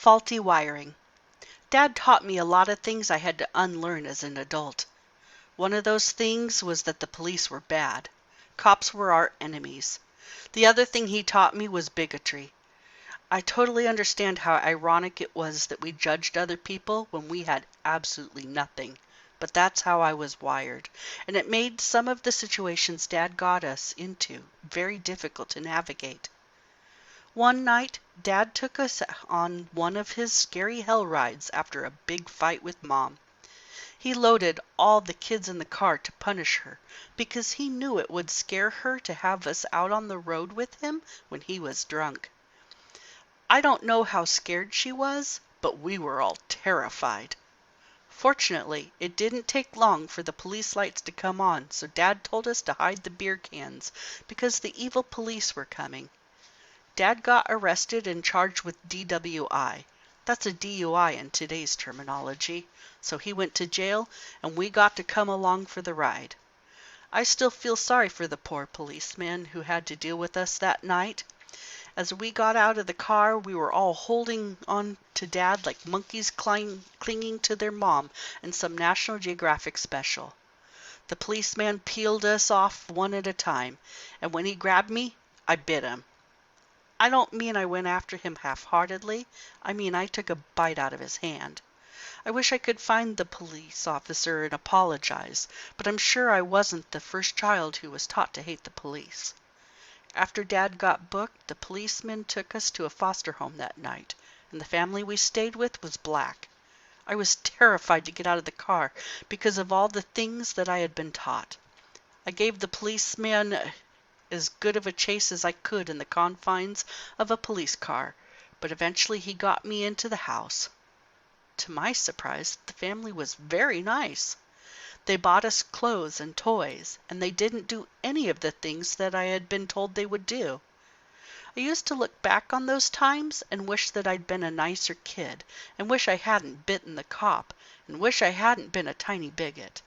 Faulty wiring. Dad taught me a lot of things I had to unlearn as an adult. One of those things was that the police were bad. Cops were our enemies. The other thing he taught me was bigotry. I totally understand how ironic it was that we judged other people when we had absolutely nothing. But that's how I was wired, and it made some of the situations Dad got us into very difficult to navigate. One night, Dad took us on one of his scary hell rides after a big fight with Mom. He loaded all the kids in the car to punish her because he knew it would scare her to have us out on the road with him when he was drunk. I don't know how scared she was, but we were all terrified. Fortunately, it didn't take long for the police lights to come on, so Dad told us to hide the beer cans because the evil police were coming. Dad got arrested and charged with DWI. That's a DUI in today's terminology. So he went to jail, and we got to come along for the ride. I still feel sorry for the poor policeman who had to deal with us that night. As we got out of the car, we were all holding on to Dad like monkeys clinging to their mom in some National Geographic special. The policeman peeled us off one at a time, and when he grabbed me, I bit him. I don't mean I went after him half-heartedly. I mean I took a bite out of his hand. I wish I could find the police officer and apologize, but I'm sure I wasn't the first child who was taught to hate the police. After Dad got booked, the policeman took us to a foster home that night, and the family we stayed with was black. I was terrified to get out of the car because of all the things that I had been taught. I gave the policeman as good of a chase as I could in the confines of a police car, but eventually he got me into the house. To my surprise, the family was very nice. They bought us clothes and toys, and they didn't do any of the things that I had been told they would do. I used to look back on those times and wish that I'd been a nicer kid, and wish I hadn't bitten the cop, and wish I hadn't been a tiny bigot.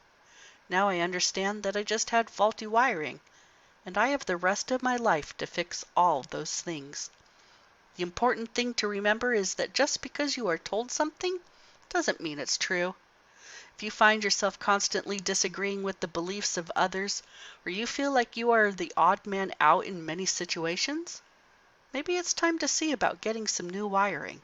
Now I understand that I just had faulty wiring, and I have the rest of my life to fix all those things. The important thing to remember is that just because you are told something doesn't mean it's true. If you find yourself constantly disagreeing with the beliefs of others, or you feel like you are the odd man out in many situations, maybe it's time to see about getting some new wiring.